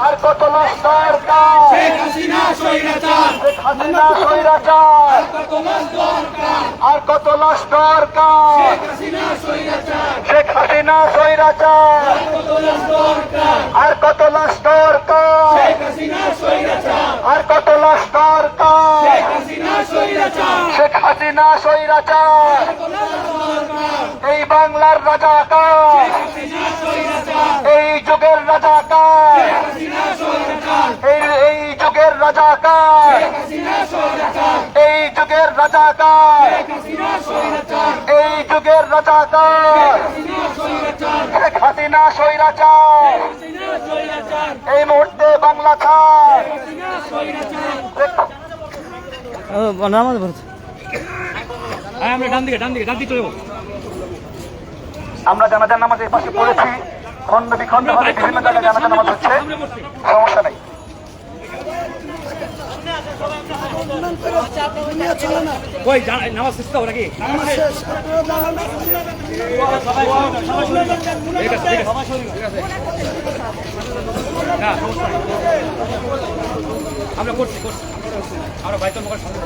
[SPEAKER 1] আর কত লাশ দরকার, শেখ হাসিনা স্বৈরাচার, আর কত লাশ দরকার, শেখ হাসিনা স্বৈরাচার, আর কত লাশ দরকার, আর কত লাশ দরকার, শেখ হাসিনা স্বৈরাচার, এই বাংলার রাজাকার, এই যুগের রাজাকার, এই যুগের রাজাকার, এই যুগের রাজাকার, এই যুগের রাজাকার, শেখ হাসিনা স্বৈরাচার, এই মুহূর্তে বাংলা ছাড়,
[SPEAKER 2] নামাজ পড়ছে।
[SPEAKER 1] আমরা জানাজার নামাজের পাশে পড়েছি, খন্ড বিখণ্ড ভাবে বিভিন্ন জায়গায় জানাজার নামাজ হচ্ছে, সমস্যা নেই।
[SPEAKER 4] আমরা করছি আমরা বাইতুল মুকার সামনে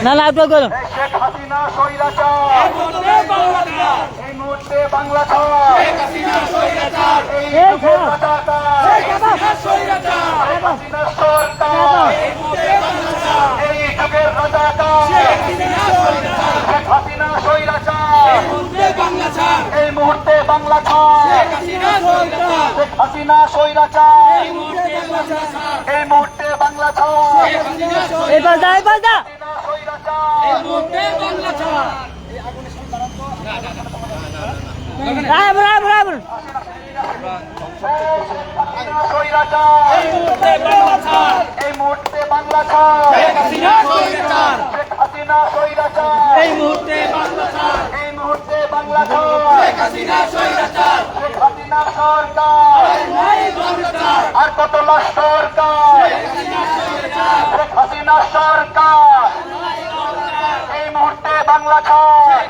[SPEAKER 2] না না আপনি করুন।
[SPEAKER 1] শেখ হাসিনা স্বৈরাচার, এই মুহূর্তে বাংলা ছাড়, এই যুগের রাজাকার, শেখ হাসিনা সরকার, এই যুগের রাজাকার, শেখ হাসিনা স্বৈরাচার, এই মুহূর্তে বাংলা ছাড়, শেখ হাসিনা স্বৈরাচার, এই মুহূর্তে বাংলা ছাড়,
[SPEAKER 2] এবার যা এবার যা। রাইবুর রাইবুর রাইবুর
[SPEAKER 1] এই মুহূর্তে বাংলা ছাড়, শেখ হাসিনা স্বৈরাচার, এই মুহূর্তে বাংলা ছাড়, শেখ হাসিনা সরকার, আর কত লাশ সরকার, শেখ হাসিনা সরকার, এই মুহূর্তে বাংলা ছাড়,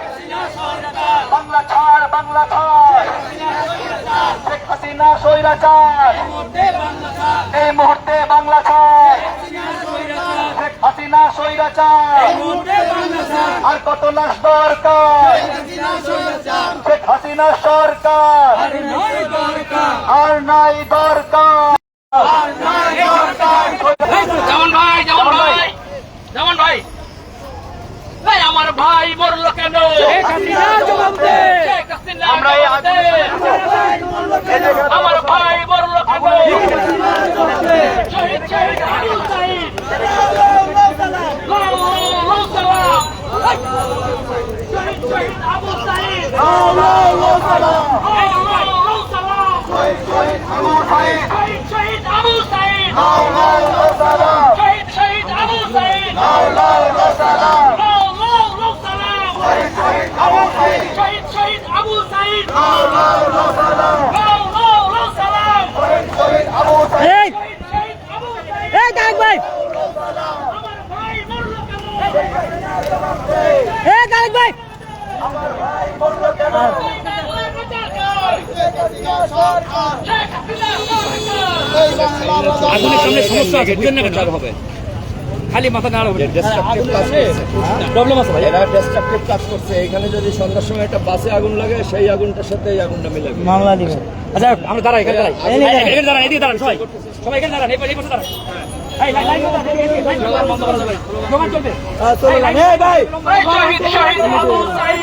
[SPEAKER 1] বাংলা ছাড়, বাংলা ছাড়, শেখ হাসিনা স্বৈরাচার, এই মুহূর্তে বাংলা ছাড়, শেখ হাসিনা স্বৈরাচার, আর কত লাশ দরকার, শেখ হাসিনা সরকার, আর নাই দরকার,
[SPEAKER 7] যেমন ভাই এই আমার আমার ভাই বড় কেন শহীদ শহীদ আবু সাইদ শহীদ শহীদ আবু সাইদ শহীদ শহীদ আবু সাইদ শহীদ শহীদ আবু সাইদ শহীদ শহীদ আবু সাইদ
[SPEAKER 4] আগুনের সামনে সমস্যা আছে, বুঝেন না কেন হবে? খালি মাথা নাড়া হবে, প্রবলেম আছে ভাই।
[SPEAKER 5] এরা ডিস্ট্রাকটিভ কাজ করছে। এখানে যদি সন্ধ্যার সময় একটা বাসে আগুন লাগে, সেই আগুনটার সাথে এই আগুনটা মিলে
[SPEAKER 2] মামলা দিবে।
[SPEAKER 4] আচ্ছা আমরা দাঁড়াই, এখানে দাঁড়াই, এখানে দাঁড়ান, এদিকে দাঁড়ান, সবাই সবাই এখানে দাঁড়ান, এই পাশে দাঁড়ান। এই লাইন লাইন বন্ধ করা যাবে, জমা চলবে।
[SPEAKER 7] শহীদ শহীদ আবু সাইদ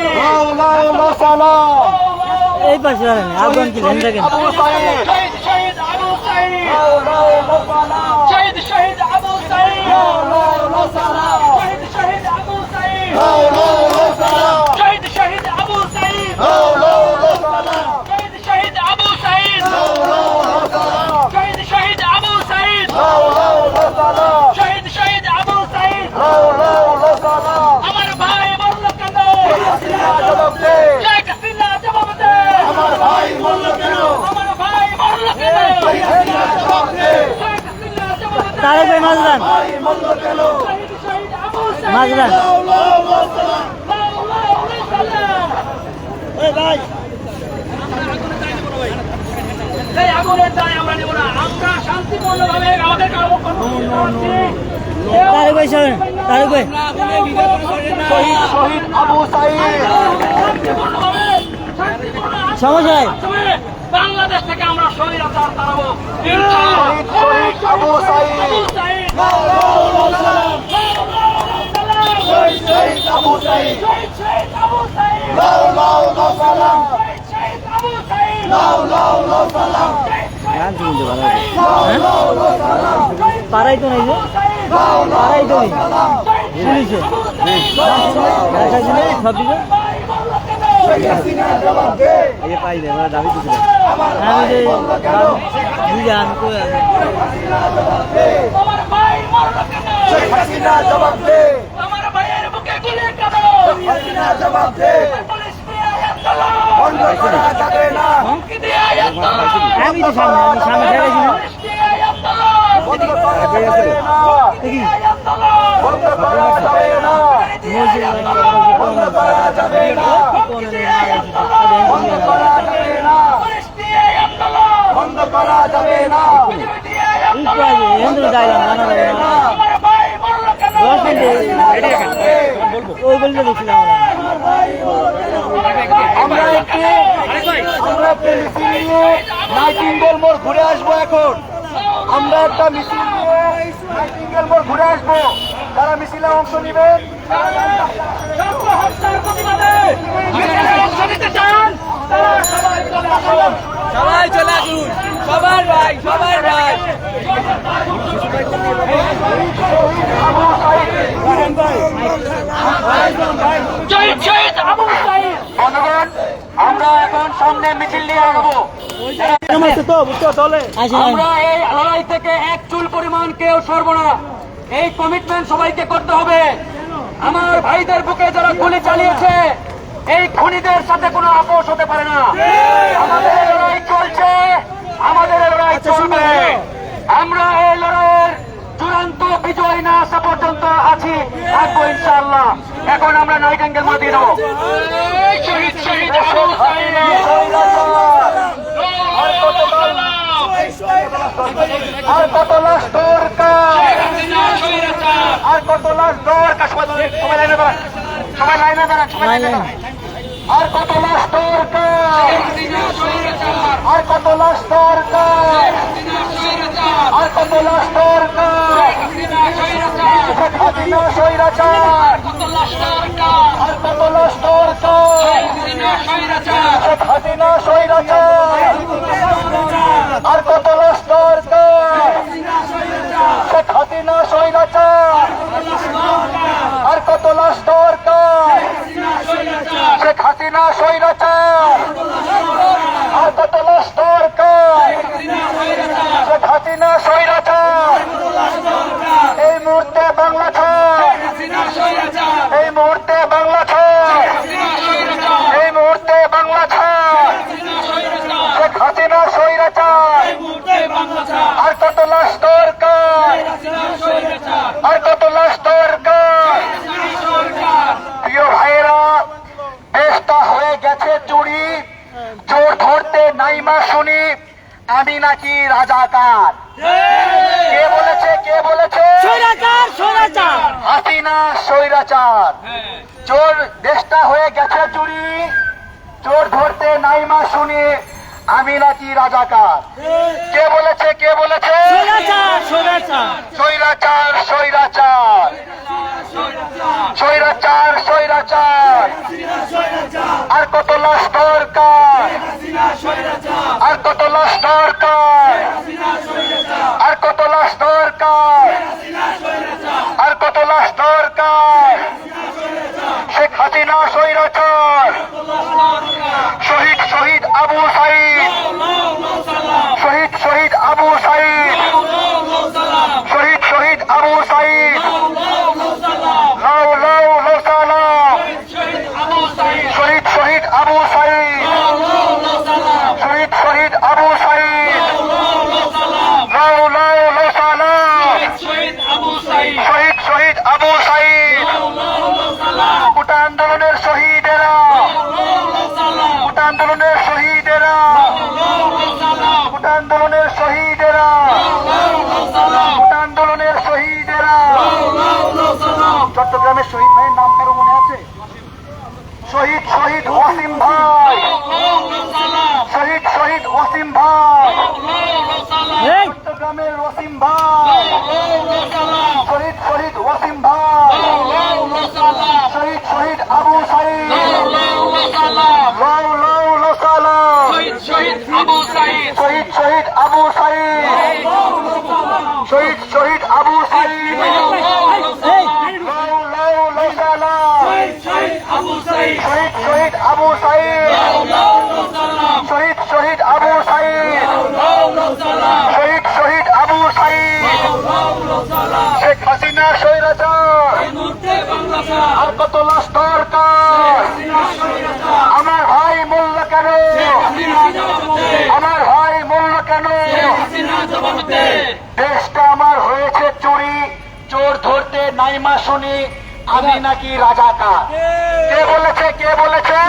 [SPEAKER 2] এই পাশে দাঁড়ান, আগুন কি লেন দেখেন।
[SPEAKER 7] শহীদ শহীদ আবু সাইদ শহীদ শহীদ আবু সাইদ শহীদ শহীদ আবু সাইদ শহীদ শহীদ আবু সাইদ শহীদ শহীদ আবু সাইদ শহীদ শহীদ আবু সাইদ শহীদ শহীদ আবু সাইদ আমার ভাই মরল কেন শেখ হাসিনা জবাব দে আমার ভাই মরল কেন শেখ হাসিনা জবাব দে
[SPEAKER 2] তারে ভাই মাজরান
[SPEAKER 7] শহীদ শহীদ আবু সাইদ
[SPEAKER 2] মাজরান
[SPEAKER 7] এই আগুনের দায় আমরা নেব না। আমরা শান্তিপূর্ণভাবে আমাদের কর্মকর্তা
[SPEAKER 2] তারে ভাই সরেন, তারে ভাই
[SPEAKER 1] শহীদ আবু সাইদ
[SPEAKER 2] সমস্যা নাই।
[SPEAKER 7] বাংলাদেশ থেকে আমরা স্বৈরাচার তাড়াবো।
[SPEAKER 1] শহীদ আবু সাইদ
[SPEAKER 7] আবু সাইদ
[SPEAKER 1] শহীদ আবু সাইদ
[SPEAKER 7] শহীদ শহীদ আবু সাইদ
[SPEAKER 1] লাও লাও লাও সালাম
[SPEAKER 7] শহীদ শহীদ আবু সাইদ
[SPEAKER 1] লাও লাও লাও সালাম
[SPEAKER 2] গান শুনতে ভালো লাগে। পারাই তো নাই যে, পারাই তো নেই শুনেছে সব দিকে এই যে পাই দেয় দাবি করছিল আমি যে গান করে
[SPEAKER 7] আমার ভাই মরল কেন
[SPEAKER 1] শেখ হাসিনা জবাব দে
[SPEAKER 7] আমার ভাইয়ের বুকে গুলি কেন
[SPEAKER 1] হাসিনা জবাব দে
[SPEAKER 7] পুলিশ দিয়ে আয়াত চালাও
[SPEAKER 1] বন্ধ করা যাবে না
[SPEAKER 7] হুমকি দিয়ে আয়াত চালাও
[SPEAKER 2] আমি তো সামনে ঠেকাইছি না
[SPEAKER 7] পুলিশ দিয়ে আয়াত চালাও
[SPEAKER 1] বন্ধ করা যাবে না
[SPEAKER 2] দেখি
[SPEAKER 7] আয়াত চালাও
[SPEAKER 1] বন্ধ করা যাবে না বন্ধ করা যাবে না বন্ধ করা যাবে না
[SPEAKER 7] পুলিশ দিয়ে আয়াত চালাও
[SPEAKER 1] বন্ধ করা যাবে না
[SPEAKER 7] দিয়ে আয়াত
[SPEAKER 2] একটু আগে এন্দ্র যাইলাম জানা যাবে না
[SPEAKER 7] আমার ভাই মরল কেন
[SPEAKER 2] 10 মিনিট ওই বলতে দেখছিলাম
[SPEAKER 1] আমরা একটি মিছিল নিয়ে নাইটিঙ্গেল মোড় ঘুরে আসবো। এখন আমরা একটা মিছিল নিয়ে নাইটিঙ্গেল মোড় ঘুরে আসবো। যারা মিছিলে অংশ নেবেন
[SPEAKER 7] ছাত্র হত্যার প্রতিবাদে যারা অংশ নিতে চান তারা সবাই চলে আসুন।
[SPEAKER 4] সবাই চলে আসুন, সবার ভাই, সবার ভাই।
[SPEAKER 7] শহীদ শহীদ আবু সাইদ
[SPEAKER 1] বন্ধুগণ, আমরা এখন সামনে মিছিল নিয়ে আসবো।
[SPEAKER 7] আমরা এই লড়াই থেকে এক চুল পরিমাণ কেউ সরব না। এই কমিটমেন্ট সবাইকে করতে হবে। আমার ভাইদের বুকে যারা গুলি চালিয়েছে, এই খুনিদের সাথে কোনো আপোষ হতে পারে না। আমাদের এই লড়াই চলছে, আমাদের এই লড়াই চলবে। আমরা এই লড়াইয়ের চূড়ান্ত বিজয় না আসা পর্যন্ত আছি, থাকবো ইনশাআল্লাহ। এখন আমরা নাইটিঙ্গেল মোড় দিয়ে দেবো। শহীদ শহীদ আবু সাইদ
[SPEAKER 1] আর কত লাশ দরকার, আর কত লাশ দরকার, সবাই লাইনে দাঁড়ান, সবাই লাইনে দাঁড়ান, সবাই লাইনে দাঁড়ান। আর কত লাশ দরকার, আর কত লাশ দরকার, আর কত লাশ দরকার, শেখ হাসিনা স্বৈরাচার, আর কত লাশ দরকার, শেখ হাসিনা হাসিনা স্বৈরাচার, আর কত লাশ দরকার? শেখ হাসিনা স্বৈরাচার, আর কত লাশ দরকার? শেখ হাসিনা স্বৈরাচার, আর কত লাশ দরকার? শেখ হাসিনা স্বৈরাচার, এই মুহূর্তে বাংলা ছাড়, এই মুহূর্তে বাংলা ছাড়, এই মুহূর্তে বাংলা ছাড়। শেখ হাসিনা স্বৈরাচার, আর কত লাশ দরকার? আর কত লাশ দরকার? প্রিয় ভাইয়েরা, দেশটা হয়ে গেছে চুরি, চোর ধরতে নাইমা শুনি আমি নাকি রাজাকার। কে বলেছে? কে বলেছে? হাসিনা স্বৈরাচার। চোর, দেশটা হয়ে গেছে চুরি, চোর ধরতে নাইমা শুনি আমি নাকি রাজাকার। কে বলেছে? কে বলেছে? স্বৈরাচার, স্বৈরাচার, স্বৈরাচার, স্বৈরাচার। আর কত লাশ দরকার? আর কত লাশ দরকার? আর কত লাশ দরকার? আর কত লাশ দরকার? শেখ হাসিনা স্বৈরাচার, শহীদ শহীদ আবু সাইদ, শহীদ শহীদ আবু সাইদ, শহীদ শহীদ আবু সাইদ, লাউ লাউ লোসালাম, শহীদ শহীদ আবু সাইদ, শহীদ শহীদ আবু সাইদ, লাউ লাউ লোসালাম, শহীদ শহীদ আবু সাইদ। কোটা আন্দোলনের শহীদেরা, কোটা আন্দোলনের শহীদেরা, কোটা আন্দোলনের শহীদেরা, কোটা আন্দোলনের শহীদেরা। চট্টগ্রামের শহীদ ভাইয়ের নাম কারো মনে আছে? শহীদ শহীদ ওয়াসিম ভাই, শহীদ শহীদ ওয়াসিম ভাই, চট্টগ্রামের ওয়াসিম ভাই, শহীদ শহীদ ওয়াসিম ভাই, শহীদ শহীদ আবু সাইদ, লাউ লাউ লোসালাম, শহীদ শহীদ আবু সাইদ, শহীদ শহীদ আবু সাইদ, লাউ লাউ লোসালাম, শহীদ শহীদ আবু সাইদ, শহীদ শহীদ আবু সাইদ, শহীদ শহীদ আবু সাইদ। শেখ হাসিনা স্বৈরাচার, আর কত লাশ দরকার? আমার ভাই মূল্য কেন? আমার ভাই মূল্য কেন? দেশটা আমার হয়েছে চুরি, চোর ধরতে নাইমা শুনি আমি নাকি রাজাকার। কে বলেছে? কে বলেছে?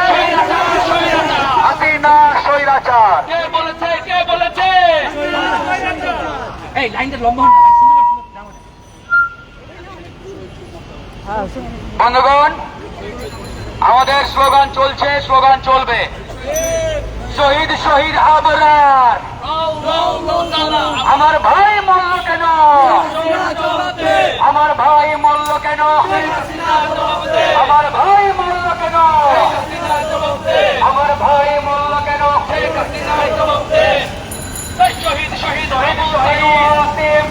[SPEAKER 1] হাসিনা স্বৈরাচার।
[SPEAKER 4] কে বলেছে? কে বলেছে?
[SPEAKER 1] বন্ধুগণ, আমাদের স্লোগান চলছে, স্লোগান চলবে। শহীদ শহীদ আবরার, আমার ভাই মূল্য কেন? আমার ভাই মূল্য কেন? আমার ভাই মূল্য কেন? আমার ভাই মূল্য কেন?
[SPEAKER 4] শহীদ শহীদ
[SPEAKER 1] ওয়াসিম,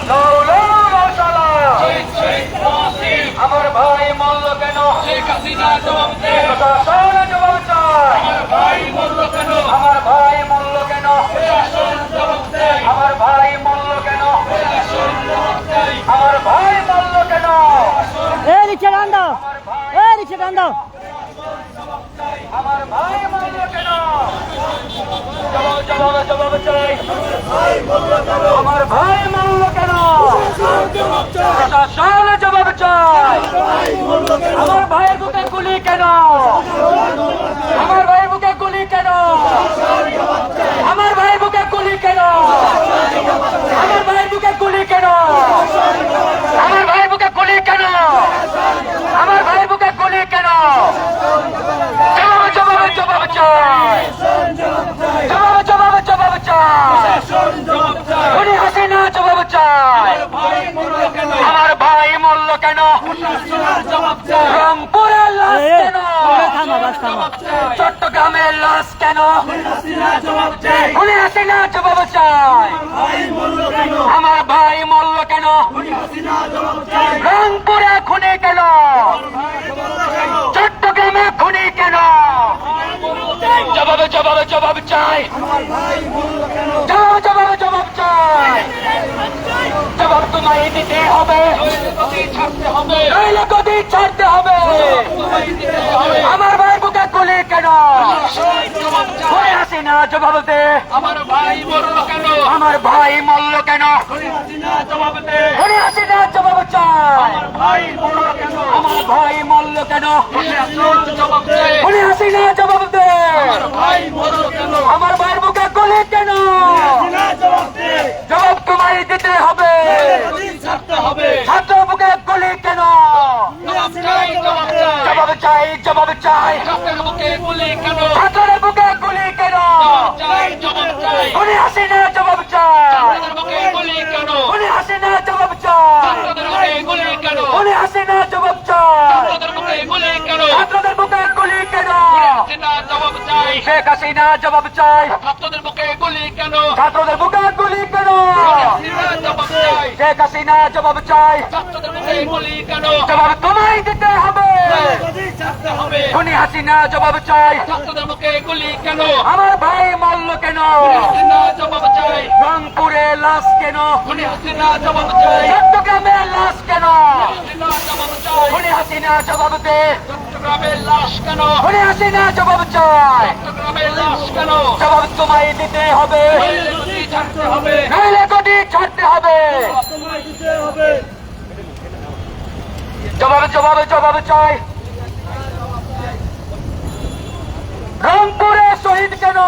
[SPEAKER 1] লাউ লাউ লোসালাম, আমার ভাই মূল্য কেন? প্রশাসন জবাব চায়। আমার ভাই মূল্য কেন? আমার ভাই মূল্য কেন? আমার ভাই মূল্য কেন?
[SPEAKER 2] রিক্সা টান দাও, রিক্সা টান দাও।
[SPEAKER 1] আমার ভাই মূল্য কেন? জবাব জবাব জবাব চাই। আমার ভাই মূল্য কেন? প্রশাসন জবাব চাই। আমার ভাইয়ের বুকে গুলি কেন? আমার ভাইয়ের বুকে গুলি কেন? আমার ভাইয়ের বুকে গুলি কেন? আমার ভাইয়ের বুকে গুলি কেন? আমার ভাইয়ের বুকে গুলি কেন? আমার ভাইয়ের বুকে গুলি কেন? জবাব জবাব জবাব চাই। জবাব জবাব জবাব চাই। খুনি হাসিনা জবাব চাই। আমার ভাই মরল কেন? রংপুরের লাশ কেন?
[SPEAKER 2] থামা বাস থামা।
[SPEAKER 1] চট্টগ্রামের লাশ কেন? খুনি হাসিনা জবাব চাই। আমার ভাই মরল কেন? রংপুরে খুনি কেন? চট্টগ্রামে খুনি কেন? জবাবে জবাবে জবাব চাই। জবাবে জবাব চাই। জবাব তোমায় দিতে হবে, নইলে গদি ছাড়তে হবে। আমার ভাই বুকে গুলি কেন? খুনি হাসিনা জবাব দে। আমার ভাই মরল কেন? আমার ভাই মরল কেন? খুনি হাসিনা জবাব চাই। আমার ভাই মরল কেন? খুনি হাসিনা জবাব দে। আমার ভাইয়ের বুকে গুলি কেন? জবাব তোমায় দিতে হবে। ছাত্র বুকে গুলি কেন? জবাব চাই, জবাব চাই। ছাত্রের বুকে গুলি কেন? খুনি হাসিনা জবাব চাই। খুনি হাসিনা জবাব চাই। খুনি হাসিনা জবাব চাই। ছাত্রদের বুকে গুলি কেন? শেখ হাসিনা জবাব চাই। ছাত্রদের বুকে গুলি কেন? শেখ হাসিনা জবাব চাই। জবাব তোমায় দিতে হবে। খুনি হাসিনা জবাব চাই। আমার ভাই মরল কেন? রংপুরে লাশ কেন? চট্টগ্রামে লাশ কেন? খুনি হাসিনা জবাব দে। খুনি হাসিনা জবাব চাই। জবাব তোমায় দিতে হবে, নইলে গদি ছাড়তে হবে। জবাবে জবাবে জবাব চাই। রংপুরে শহীদ কেন?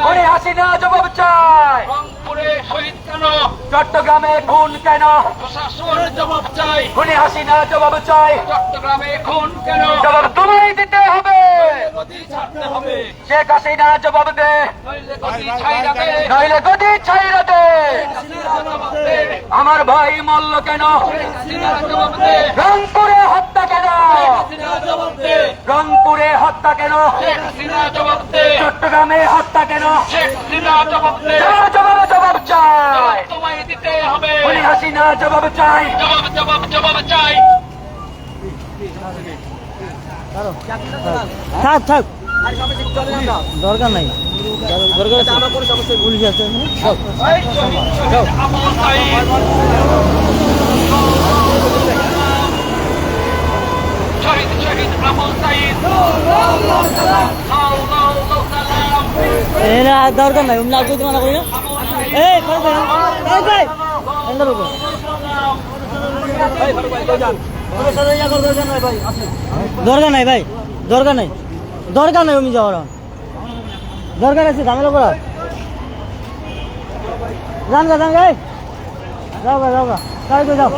[SPEAKER 1] খুনি হাসিনা জবাব চাই। চট্টগ্রামে খুন কেন? খুনি হাসিনা জবাব চাই। জবাব তোমায় দিতে হবে। শেখ হাসিনা জবাব দে, নইলে গদি ছাইরা দে। আমার ভাই মরল কেন? রংপুরে হত্যা কেন? রংপুরে হত্যা কেন? চট্টগ্রামে হত্যা কেন? জবাব জবাব চাই। খুনি হাসিনা জবাব চাই।
[SPEAKER 2] থাক থাক, দরকার নাই, দরকার আছে। পুলিশ আছে না? যাও। এরা দরকার নাই, উনি লাগবে মানা করি না। এই ভাই দরকার নাই ভাই, দরকার নাই, দরকার নাই। উনি যাওয়ার দরকার আছে ঝামেলা করার। যান গা যান গাই, যাও গা যাও গা, যাও।